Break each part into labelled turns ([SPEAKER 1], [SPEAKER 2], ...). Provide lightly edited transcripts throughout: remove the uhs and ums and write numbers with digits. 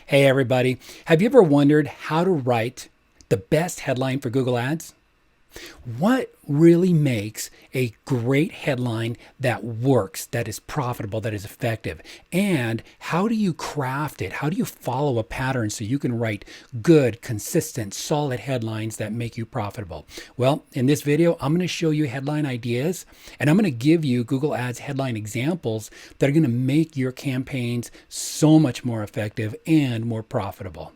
[SPEAKER 1] Hey everybody, have you ever wondered how to write the best headline for Google Ads? What really makes a great headline that works, that is profitable, that is effective? And how do you craft it? How do you follow a pattern so you can write good, consistent, solid headlines that make you profitable? Well, in this video, I'm going to show you headline ideas and I'm going to give you Google Ads headline examples that are going to make your campaigns so much more effective and more profitable.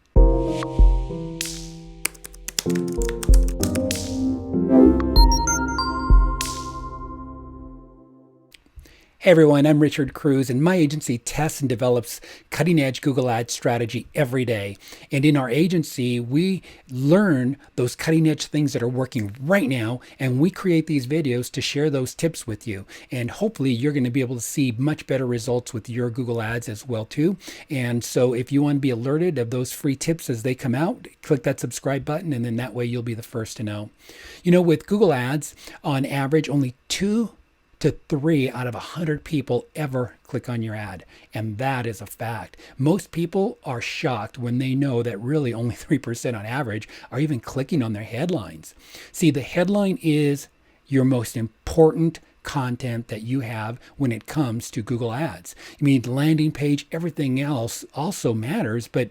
[SPEAKER 1] Hey everyone, I'm Richard Cruz, and my agency tests and develops cutting-edge Google Ads strategy every day. And in our agency, we learn those cutting-edge things that are working right now, and we create these videos to share those tips with you. And hopefully you're going to be able to see much better results with your Google Ads as well too. And so if you want to be alerted of those free tips as they come out, click that subscribe button, and then that way you'll be the first to know. You know, with Google Ads, on average, only 2 to 3 out of 100 people ever click on your ad. And that is a fact. Most people are shocked when they know that really only 3% on average are even clicking on their headlines. See, the headline is your most important content that you have when it comes to Google Ads. I mean, the landing page, everything else also matters, but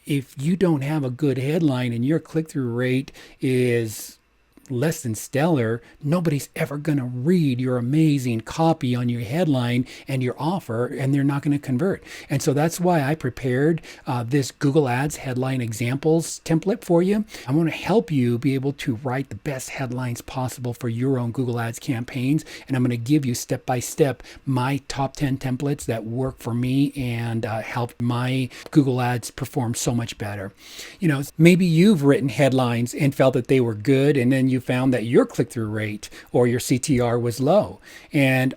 [SPEAKER 1] if you don't have a good headline and your click-through rate is less than stellar, nobody's ever going to read your amazing copy on your headline and your offer, and they're not going to convert. And so that's why I prepared this Google Ads headline examples template for you. I want to help you be able to write the best headlines possible for your own Google Ads campaigns, and I'm going to give you step by step my top 10 templates that work for me and help my Google Ads perform so much better. You know, maybe you've written headlines and felt that they were good, and then you found that your click-through rate or your CTR was low. And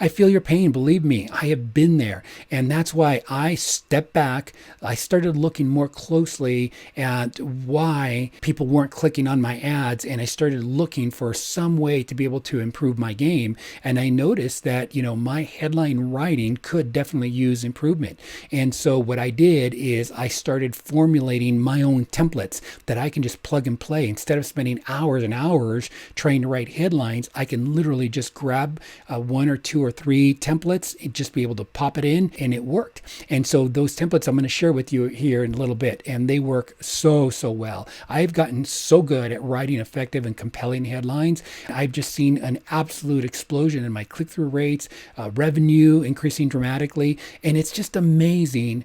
[SPEAKER 1] I feel your pain, believe me, I have been there. And that's why I stepped back. I started looking more closely at why people weren't clicking on my ads, and I started looking for some way to be able to improve my game. And I noticed that, you know, my headline writing could definitely use improvement. And so what I did is I started formulating my own templates that I can just plug and play. Instead of spending hours and hours trying to write headlines, I can literally just grab 1 or 2 or 3 templates and just be able to pop it in, and it worked. And so those templates I'm going to share with you here in a little bit, and they work so well. I've gotten so good at writing effective and compelling headlines. I've just seen an absolute explosion in my click-through rates, revenue increasing dramatically, and it's just amazing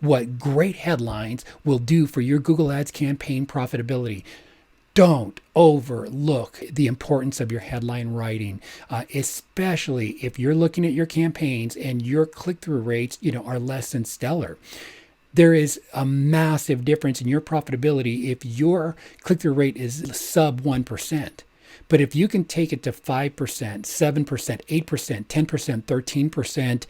[SPEAKER 1] what great headlines will do for your Google Ads campaign profitability. Don't overlook the importance of your headline writing, especially if you're looking at your campaigns and your click-through rates, you know, are less than stellar. There is a massive difference in your profitability if your click-through rate is sub 1%. But if you can take it to 5%, 7%, 8%, 10%, 13%,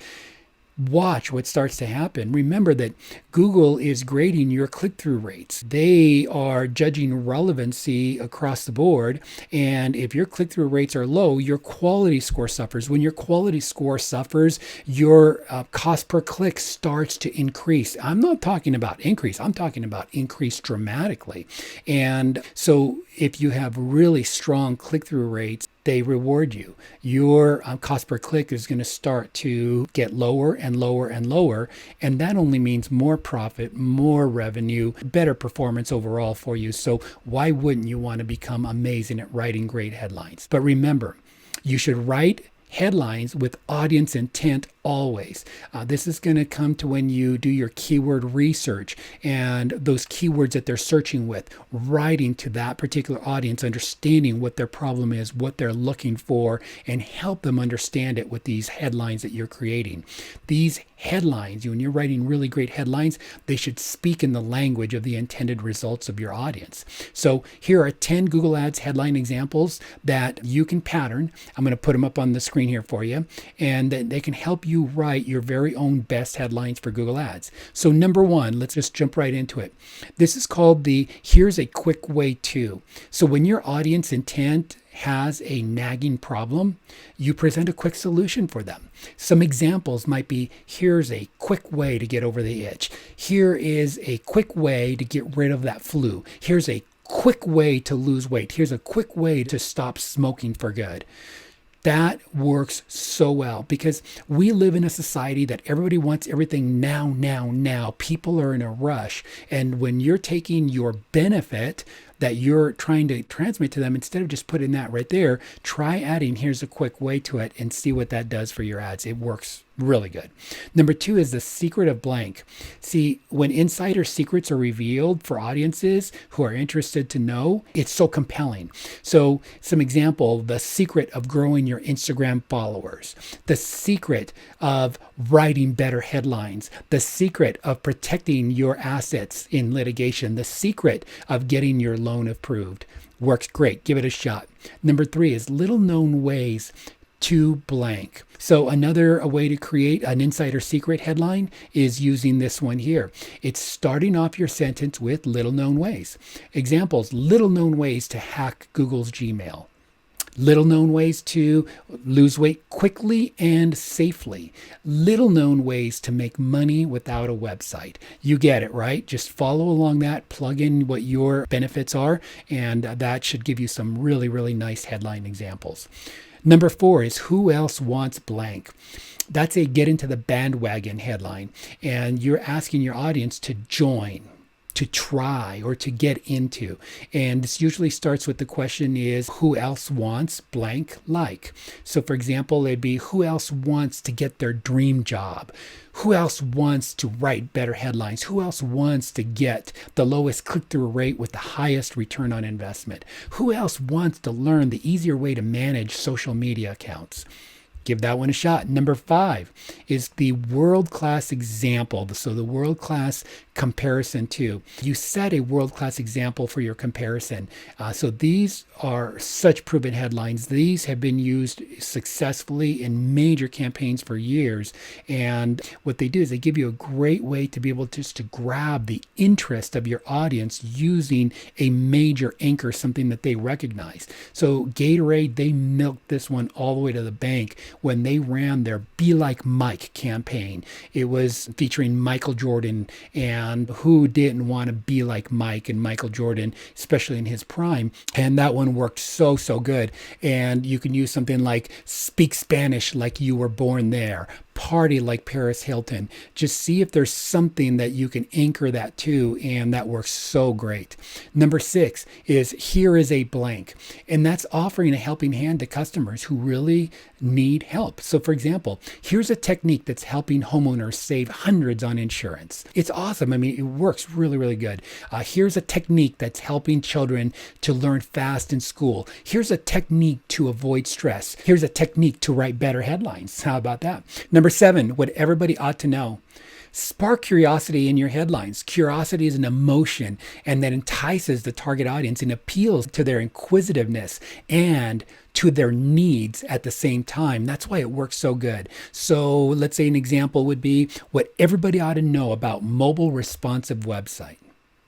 [SPEAKER 1] watch what starts to happen. Remember that Google is grading your click-through rates. They are judging relevancy across the board. And if your click-through rates are low, your quality score suffers. When your quality score suffers, your cost per click starts to increase. I'm not talking about increase. I'm talking about increase dramatically. And so if you have really strong click-through rates, they reward you. Your cost per click is going to start to get lower and lower and lower. And that only means more profit, more revenue, better performance overall for you. So why wouldn't you want to become amazing at writing great headlines? But remember, you should write headlines with audience intent always. This is going to come to when you do your keyword research and those keywords that they're searching with, writing to that particular audience, understanding what their problem is, what they're looking for, and help them understand it with these headlines that you're creating. These headlines, when you're writing really great headlines, they should speak in the language of the intended results of your audience. So here are 10 Google Ads headline examples that you can pattern. I'm going to put them up on the screen here for you, and they can help you write your very own best headlines for Google Ads. So number 1, let's just jump right into it. This is called the here's a quick way to. So when your audience intent has a nagging problem, you present a quick solution for them. Some examples might be, here's a quick way to get over the itch. Here is a quick way to get rid of that flu. Here's a quick way to lose weight. Here's a quick way to stop smoking for good. That works so well because we live in a society that everybody wants everything now, now, now. People are in a rush. And when you're taking your benefit that you're trying to transmit to them, instead of just putting that right there, try adding, here's a quick way to it, and see what that does for your ads. It works really good. Number 2 is the secret of blank. See, when insider secrets are revealed for audiences who are interested to know, it's so compelling. So some example, the secret of growing your Instagram followers, the secret of writing better headlines, the secret of protecting your assets in litigation, the secret of getting your loan approved. Works great. Give it a shot. Number 3 is little known ways to blank. So another way to create an insider secret headline is using this one here. It's starting off your sentence with little known ways. Examples, little known ways to hack Google's Gmail. Little known ways to lose weight quickly and safely. Little known ways to make money without a website. You get it, right? Just follow along that, plug in what your benefits are, and that should give you some really, really nice headline examples. Number 4 is who else wants blank? That's a get into the bandwagon headline, and you're asking your audience to join, to try, or to get into. And this usually starts with the question is, who else wants blank like? So for example, it'd be, who else wants to get their dream job? Who else wants to write better headlines? Who else wants to get the lowest click-through rate with the highest return on investment? Who else wants to learn the easier way to manage social media accounts? Give that one a shot. Number 5 is the world-class example. So the world-class comparison too. You set a world-class example for your comparison. So these are such proven headlines. These have been used successfully in major campaigns for years. And what they do is they give you a great way to be able just to grab the interest of your audience using a major anchor, something that they recognize. So Gatorade, they milked this one all the way to the bank when they ran their Be Like Mike campaign. It was featuring Michael Jordan, and who didn't want to be like Mike and Michael Jordan, especially in his prime. And that one worked so good. And you can use something like speak Spanish like you were born there. Party like Paris Hilton. Just see if there's something that you can anchor that to, and that works so great. Number 6 is here is a blank, and that's offering a helping hand to customers who really need help. So for example, here's a technique that's helping homeowners save hundreds on insurance. It's awesome. I mean, it works really good. Here's a technique that's helping children to learn fast in school. Here's a technique to avoid stress. Here's a technique to write better headlines. How about that? Number 7, what everybody ought to know. Spark curiosity in your headlines. Curiosity is an emotion, and that entices the target audience and appeals to their inquisitiveness and to their needs at the same time. That's why it works so good. So let's say an example would be what everybody ought to know about mobile responsive website.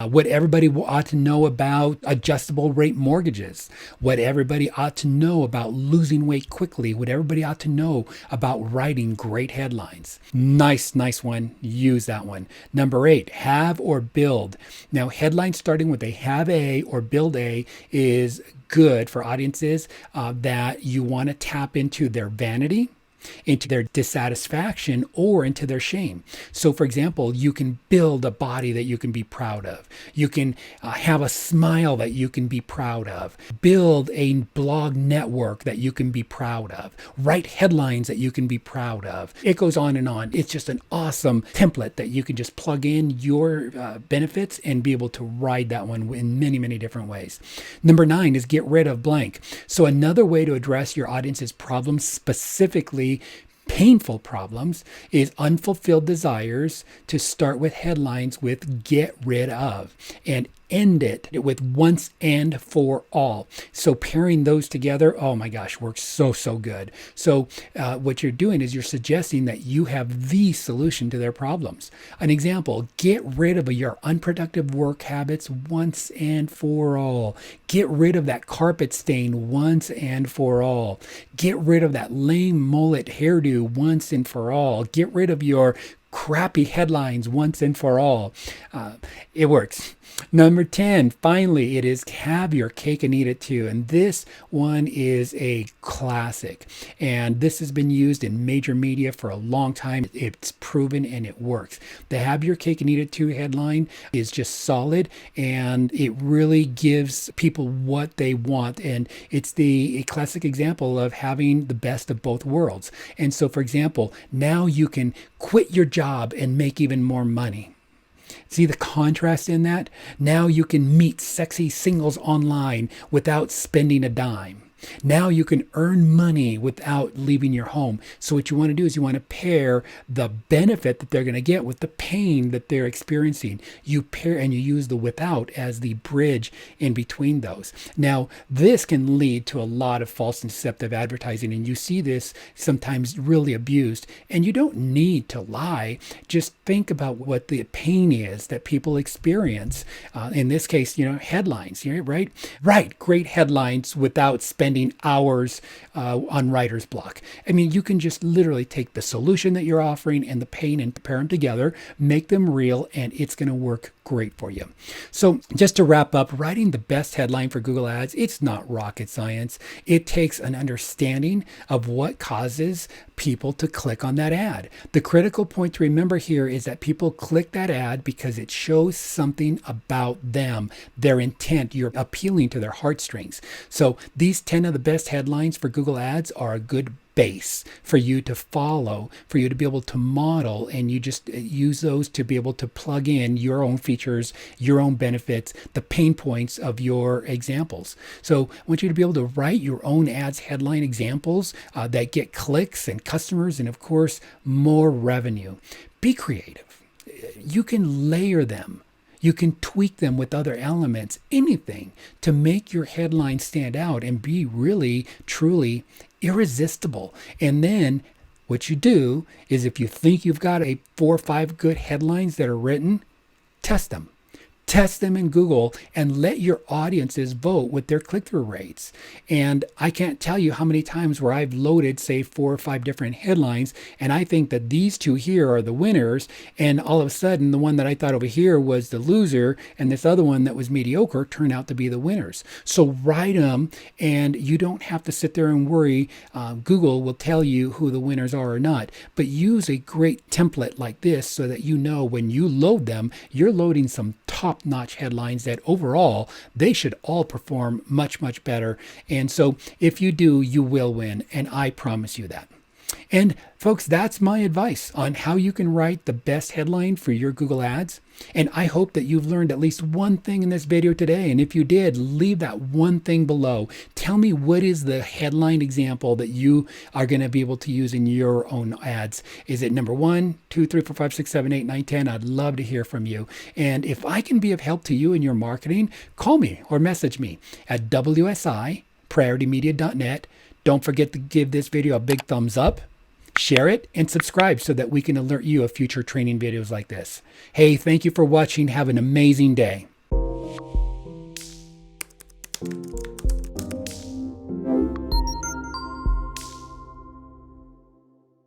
[SPEAKER 1] What everybody ought to know about adjustable rate mortgages, what everybody ought to know about losing weight quickly, what everybody ought to know about writing great headlines. Nice one. Use that one. Number 8, have or build. Now, headlines starting with a have a or build a is good for audiences that you want to tap into their vanity, into their dissatisfaction, or into their shame. So for example, you can build a body that you can be proud of. You can have a smile that you can be proud of. Build a blog network that you can be proud of. Write headlines that you can be proud of. It goes on and on. It's just an awesome template that you can just plug in your benefits and be able to ride that one in many different ways. Number 9 is get rid of blank. So another way to address your audience's problems, specifically painful problems, is unfulfilled desires, to start with headlines with get rid of. And end it with once and for all. So pairing those together, oh my gosh, works so good. So what you're doing is you're suggesting that you have the solution to their problems. An example, get rid of your unproductive work habits once and for all. Get rid of that carpet stain once and for all. Get rid of that lame mullet hairdo once and for all. Get rid of your crappy headlines once and for all. It works. Number 10, finally, it is have your cake and eat it too. And this one is a classic. And this has been used in major media for a long time. It's proven and it works. The have your cake and eat it too headline is just solid, and it really gives people what they want. And it's a classic example of having the best of both worlds. And so, for example, now you can quit your job and make even more money. See the contrast in that? Now you can meet sexy singles online without spending a dime. Now you can earn money without leaving your home. So what you want to do is you want to pair the benefit that they're going to get with the pain that they're experiencing. You pair and you use the without as the bridge in between those. Now, this can lead to a lot of false and deceptive advertising, and you see this sometimes really abused. And you don't need to lie. Just think about what the pain is that people experience. In this case, headlines, right? Right, great headlines without spending hours on writer's block. I mean, you can just literally take the solution that you're offering and the pain and pair them together, make them real, and it's going to work great for you. So just to wrap up, writing the best headline for Google Ads, it's not rocket science. It takes an understanding of what causes people to click on that ad. The critical point to remember here is that people click that ad because it shows something about them, their intent. You're appealing to their heartstrings. So these 10 of the best headlines for Google Ads are a good base for you to follow, for you to be able to model, and you just use those to be able to plug in your own features, your own benefits, the pain points of your examples. So I want you to be able to write your own ads headline examples that get clicks and customers and, of course, more revenue. Be creative. You can layer them. You can tweak them with other elements, anything to make your headline stand out and be really, truly irresistible. And then what you do is if you think you've got 4 or 5 good headlines that are written, test them. Test them in Google and let your audiences vote with their click-through rates. And I can't tell you how many times where I've loaded, say, 4 or 5 different headlines, and I think that these 2 here are the winners, and all of a sudden the one that I thought over here was the loser, and this other one that was mediocre turned out to be the winners. So write them, and you don't have to sit there and worry. Google will tell you who the winners are or not, but use a great template like this so that you know when you load them, you're loading some top-notch headlines that overall they should all perform much better. And so if you do, you will win, and I promise you that. And folks, that's my advice on how you can write the best headline for your Google Ads. And I hope that you've learned at least one thing in this video today. And if you did, leave that one thing below. Tell me what is the headline example that you are going to be able to use in your own ads. Is it number 1, 2, 3, 4, 5, 6, 7, 8, 9, 10? I'd love to hear from you. And if I can be of help to you in your marketing, call me or message me at wsi@prioritymedia.net. Don't forget to give this video a big thumbs up. Share it and subscribe so that we can alert you of future training videos like this. Hey, thank you for watching. Have an amazing day.